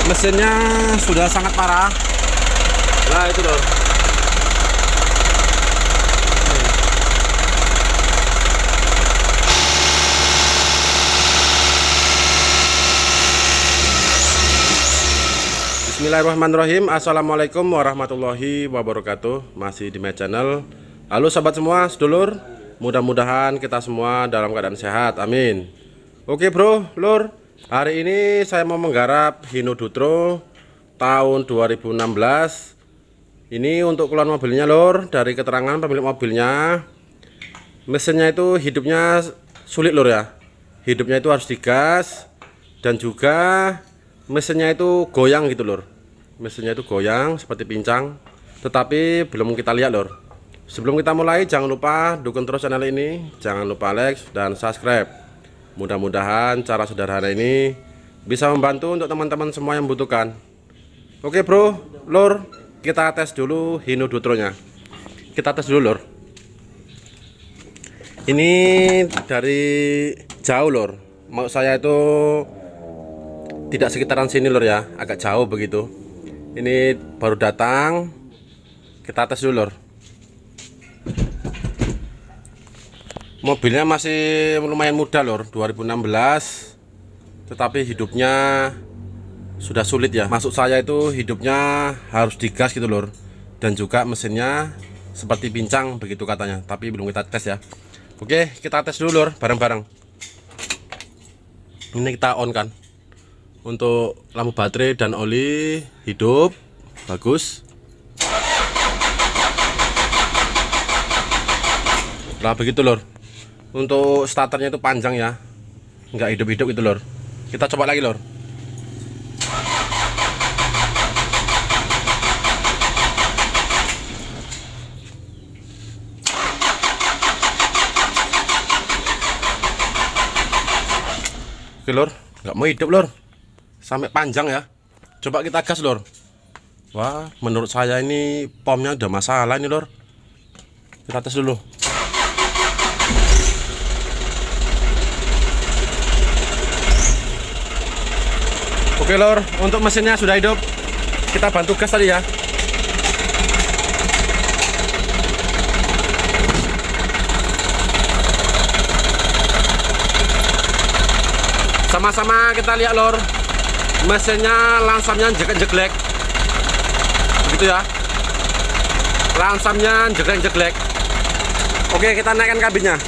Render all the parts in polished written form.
Mesinnya sudah sangat parah. Nah itu lor. Bismillahirrahmanirrahim. Assalamualaikum warahmatullahi wabarakatuh. Masih di my channel. Halo sahabat semua, sedulur. Mudah-mudahan kita semua dalam keadaan sehat, amin. Oke bro, lur, hari ini saya mau menggarap Hino Dutro tahun 2016. Ini untuk keluar mobilnya lur. Dari keterangan pemilik mobilnya, mesinnya itu hidupnya sulit lur ya. Hidupnya itu harus digas. Dan juga mesinnya itu goyang gitu lur. Mesinnya itu goyang seperti pincang. Tetapi belum kita lihat lur. Sebelum kita mulai, jangan lupa dukung terus channel ini. Jangan lupa like dan subscribe. Mudah-mudahan cara sederhana ini bisa membantu untuk teman-teman semua yang membutuhkan. Oke bro, lur, kita tes dulu Hino Dutronya. Kita tes dulu lur. Ini dari jauh lur. Mau saya itu tidak sekitaran sini lur ya, agak jauh begitu. Ini baru datang. Kita tes dulu lur. Mobilnya masih lumayan muda lor, 2016. Tetapi hidupnya sudah sulit ya. Maksud saya itu hidupnya harus digas gitu lor. Dan juga mesinnya seperti pincang begitu katanya. Tapi belum kita tes ya. Oke, kita tes dulu lor, bareng-bareng. Ini kita on kan. Untuk lampu baterai dan oli hidup, bagus. Nah begitu lor. Untuk starternya itu panjang ya, nggak hidup-hidup gitu lor. Kita coba lagi lor. Oke lor, nggak mau hidup lor, sampai panjang ya. Coba kita gas lor. Wah, menurut saya ini pomnya udah masalah ini lor. Kita tes dulu. Oke lor, untuk mesinnya sudah hidup. Kita bantu gas tadi ya. Sama-sama kita lihat lor. Mesinnya langsamnya jeglek-jeglek. Begitu ya. Langsamnya jeglek-jeglek. Oke, kita naikkan kabinnya.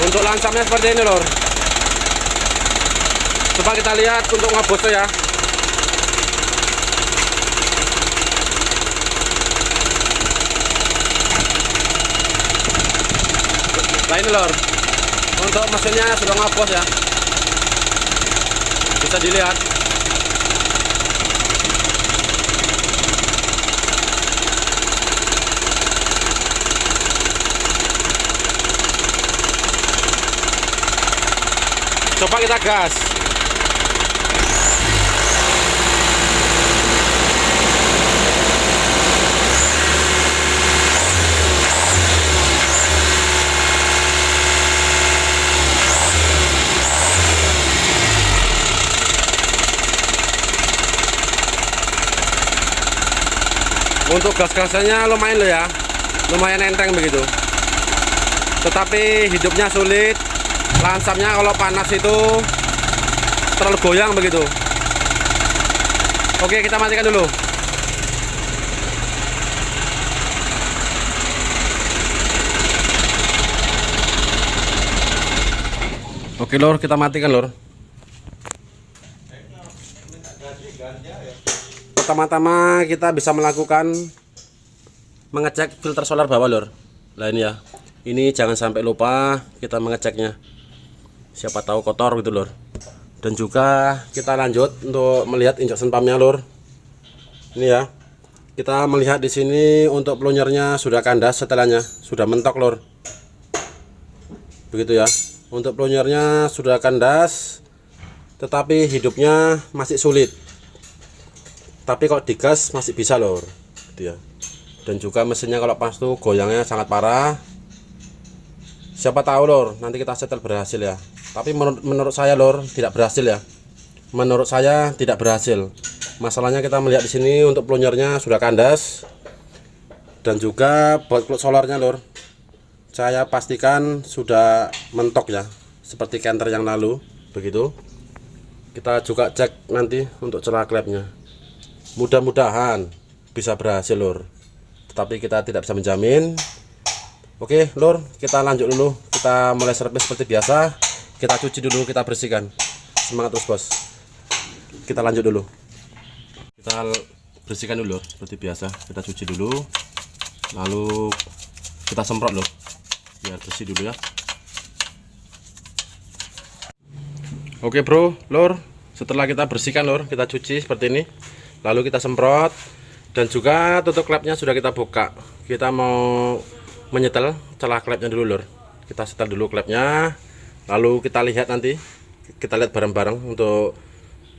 Untuk langsamnya seperti ini lor. Coba kita lihat untuk ngobosnya ya. Nah ini lor. Untuk mesinnya sudah ngobos ya. Bisa dilihat. Coba kita gas. Untuk gas-gasannya lumayan loh ya. Lumayan enteng begitu. Tetapi hidupnya sulit. Langsamnya kalau panas itu terlalu goyang begitu. Oke, kita matikan dulu. Oke lor, kita matikan lor. Pertama-tama kita bisa melakukan mengecek filter solar bawah lor. Nah ini ya. Ini jangan sampai lupa kita mengeceknya. Siapa tahu kotor gitu lor. Dan juga kita lanjut untuk melihat injection pumpnya lor. Ini ya. Kita melihat di sini untuk plunyernya sudah kandas, setelannya sudah mentok lor. Begitu ya. Untuk plunyernya sudah kandas, tetapi hidupnya masih sulit. Tapi kalau digas masih bisa lor. Gitu ya. Dan juga mesinnya kalau pas tuh goyangnya sangat parah. Siapa tahu lor, nanti kita setel berhasil ya. Tapi menurut saya lor tidak berhasil ya. Menurut saya tidak berhasil. Masalahnya kita melihat di sini untuk plunyernya sudah kandas. Dan juga buat kluk solarnya lor, saya pastikan sudah mentok ya, seperti canter yang lalu begitu. Kita juga cek nanti untuk celah klepnya. Mudah-mudahan bisa berhasil lor, tetapi kita tidak bisa menjamin. Oke lor, kita lanjut dulu. Kita mulai servis seperti biasa. Kita cuci dulu, kita bersihkan. Semangat terus bos. Kita lanjut dulu. Kita bersihkan dulu lor, seperti biasa. Kita cuci dulu, lalu kita semprot lor, biar bersih dulu ya. Oke bro, lor, setelah kita bersihkan lor, kita cuci seperti ini, lalu kita semprot. Dan juga tutup klepnya sudah kita buka. Kita mau menyetel celah klepnya dulu lor. Kita setel dulu klepnya, lalu kita lihat nanti, kita lihat bareng-bareng untuk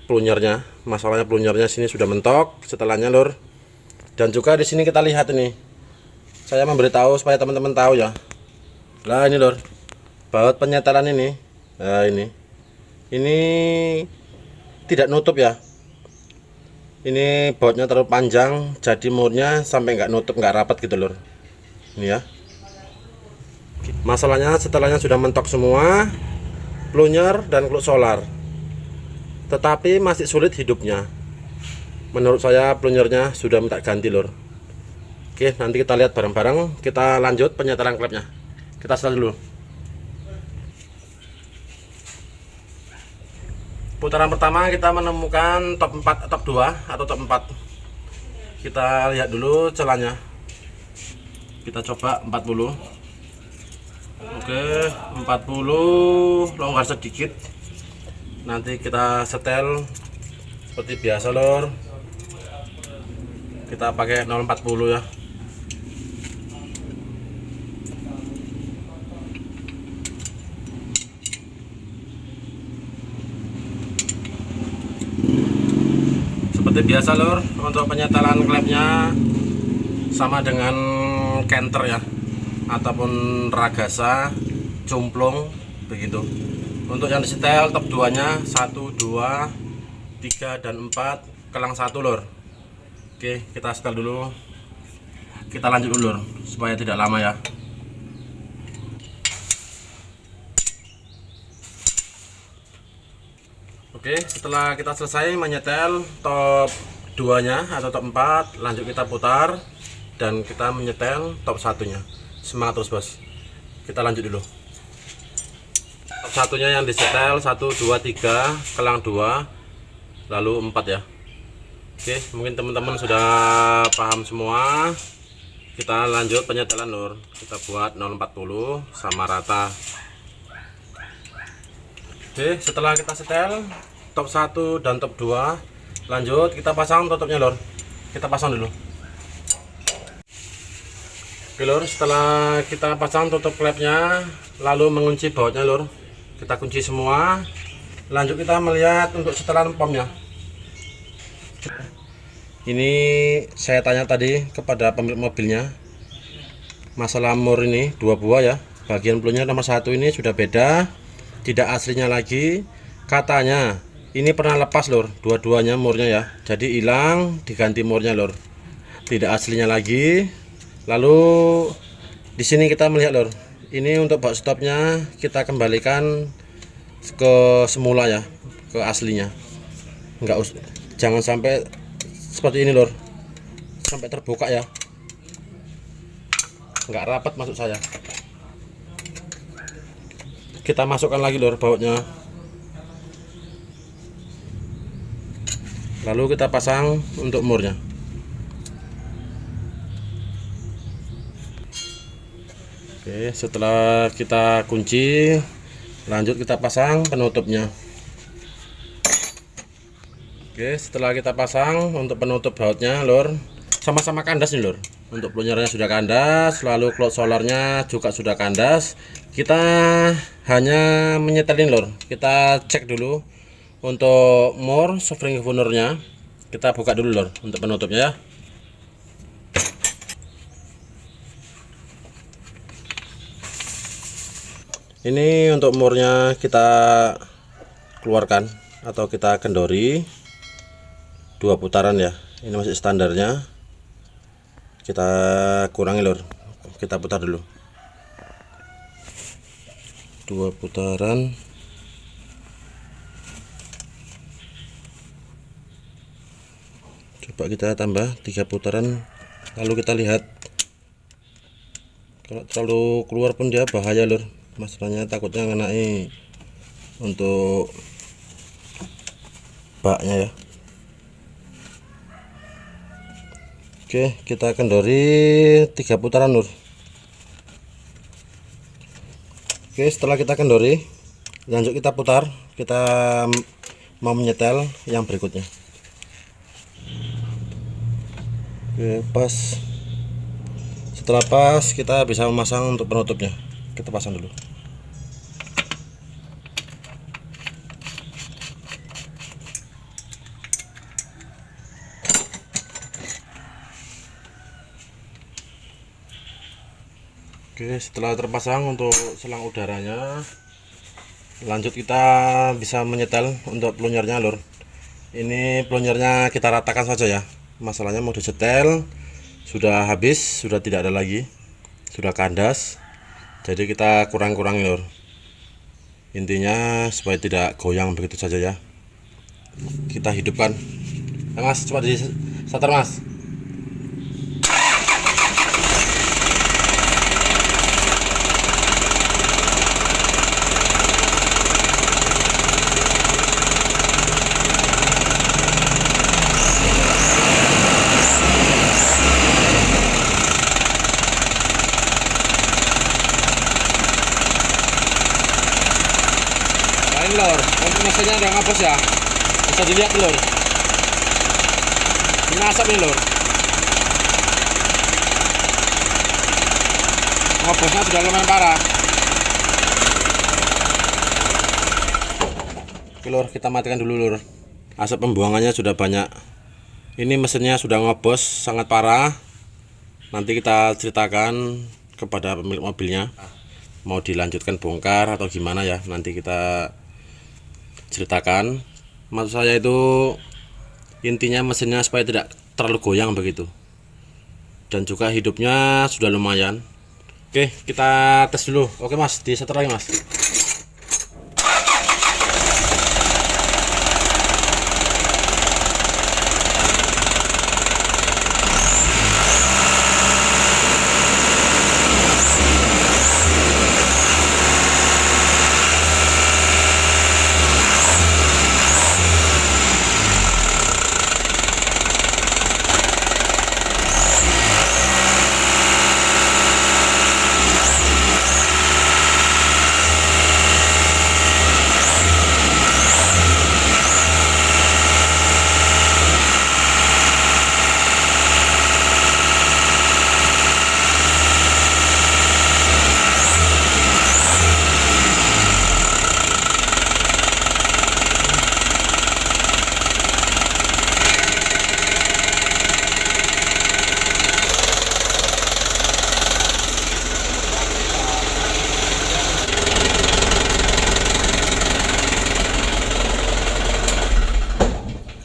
plunyernya. Masalahnya plunyernya sini sudah mentok setelahnya lor. Dan juga di sini kita lihat ini, saya memberitahu supaya teman-teman tahu ya. Nah ini lor, baut penyetelan ini. Nah ini tidak nutup ya. Ini bautnya terlalu panjang, jadi murnya sampai nggak nutup, nggak rapat gitu lor. Ini ya. Masalahnya setelahnya sudah mentok semua, plunyer dan kluk solar, tetapi masih sulit hidupnya. Menurut saya plunyernya sudah minta ganti lor. Oke, nanti kita lihat bareng-bareng. Kita lanjut penyetelan klepnya. Kita setel dulu. Putaran pertama kita menemukan top 4, top 2 atau top 4. Kita lihat dulu celahnya. Kita coba 40. Oke, 40 longgar sedikit. Nanti kita setel seperti biasa lor. Kita pakai 040 ya. Seperti biasa lor, untuk penyetelan klepnya sama dengan canter ya, ataupun ragasa, cumplung begitu. Untuk yang disetel top 2 nya 1, 2, 3 dan 4, kelang 1 lor. Oke, kita setel dulu. Kita lanjut dulu lor, supaya tidak lama ya. Oke, setelah kita selesai menyetel top 2 nya atau top 4, lanjut kita putar dan kita menyetel top 1 nya. Semangat terus bos. Kita lanjut dulu. Top 1 nya yang disetel 1, 2, 3, kelang 2, lalu 4 ya. Oke, mungkin teman-teman sudah paham semua. Kita lanjut penyetelan lur. Kita buat 040 sama rata. Oke, setelah kita setel top 1 dan top 2, lanjut kita pasang tutupnya lor. Kita pasang dulu. Oke lor, setelah kita pasang tutup klepnya, lalu mengunci bautnya lor, kita kunci semua. Lanjut kita melihat untuk setelan pomnya. Ini saya tanya tadi kepada pemilik mobilnya, masalah mur ini 2 buah ya. Bagian plunya nomor 1 ini sudah beda, tidak aslinya lagi. Katanya ini pernah lepas lor, dua-duanya murnya ya. Jadi hilang, diganti murnya lor, tidak aslinya lagi. Lalu di sini kita melihat lor, ini untuk box stopnya kita kembalikan ke semula ya, ke aslinya. Jangan sampai seperti ini lor, sampai terbuka ya, nggak rapat maksud saya. Kita masukkan lagi lor bautnya, lalu kita pasang untuk murnya. Oke, setelah kita kunci, lanjut kita pasang penutupnya. Oke, setelah kita pasang untuk penutup bautnya lor, sama-sama kandas nih lor. Untuk plunyernya sudah kandas, lalu cloud solarnya juga sudah kandas. Kita hanya menyetelin lor. Kita cek dulu untuk mur spring governor-nya. Kita buka dulu lor untuk penutupnya ya. Ini untuk murnya kita keluarkan atau kita kendori 2 putaran ya. Ini masih standarnya. Kita kurangi lur. Kita putar dulu 2 putaran. Coba kita tambah 3 putaran. Lalu kita lihat. Kalau terlalu keluar pun dia bahaya lur. Masalahnya takutnya ngenai untuk baknya ya. Oke, kita kendori 3 putaran lur. Oke, setelah kita kendori, lanjut kita putar. Kita mau menyetel yang berikutnya. Oke, pas. Setelah pas, kita bisa memasang untuk penutupnya. Kita pasang dulu. Oke, setelah terpasang untuk selang udaranya, lanjut kita bisa menyetel untuk plonjernya lur. Ini plonjernya kita ratakan saja ya. Masalahnya mau disetel sudah habis, sudah tidak ada lagi, sudah kandas. Jadi kita kurang-kurangi lur. Intinya supaya tidak goyang begitu saja ya. Kita hidupkan. Nah, Mas, coba di starter Mas. Lor, untuk mesinnya udah ngapus ya, bisa dilihat lor. Ini asap nih lor, ngapusnya sudah lumayan parah. Oke lor, kita matikan dulu lor. Asap pembuangannya sudah banyak. Ini mesinnya sudah ngobos sangat parah. Nanti kita ceritakan kepada pemilik mobilnya, mau dilanjutkan bongkar atau gimana ya, nanti kita ceritakan. Maksud saya itu intinya mesinnya supaya tidak terlalu goyang begitu, dan juga hidupnya sudah lumayan. Oke, kita tes dulu. Oke Mas, di setel lagi Mas.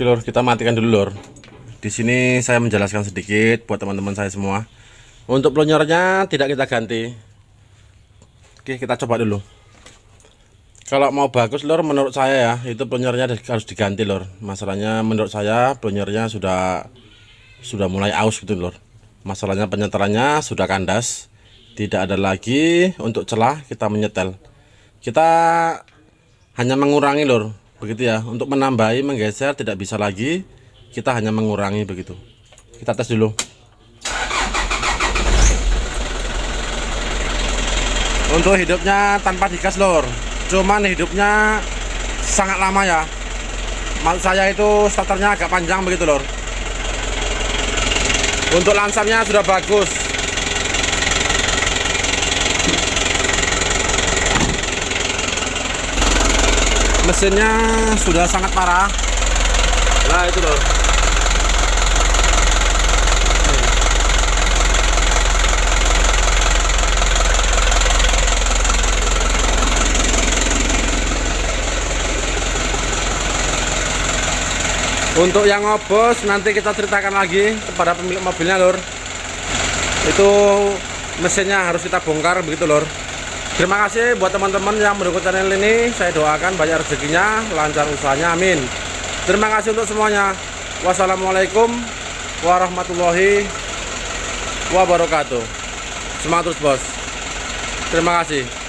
Oke lor, kita matikan dulu lor. Di sini saya menjelaskan sedikit buat teman-teman saya semua. Untuk plonjernya tidak kita ganti. Oke, kita coba dulu. Kalau mau bagus lor, menurut saya ya, itu plonjernya harus diganti lor. Masalahnya menurut saya plonjernya sudah mulai aus gitu lor. Masalahnya penyetelannya sudah kandas, tidak ada lagi untuk celah kita menyetel. Kita hanya mengurangi lor, begitu ya. Untuk menambahi, menggeser tidak bisa lagi, kita hanya mengurangi begitu. Kita tes dulu. Untuk hidupnya tanpa digas lor, cuman hidupnya sangat lama ya. Maksud saya itu starternya agak panjang begitu lor. Untuk lansarnya sudah bagus. Mesinnya sudah sangat parah. Nah itu lor. Untuk yang ngobos nanti kita ceritakan lagi kepada pemilik mobilnya lur. Itu mesinnya harus kita bongkar begitu lur. Terima kasih buat teman-teman yang mendukung channel ini. Saya doakan banyak rezekinya, lancar usahanya, amin. Terima kasih untuk semuanya. Wassalamualaikum warahmatullahi wabarakatuh. Semangat terus bos. Terima kasih.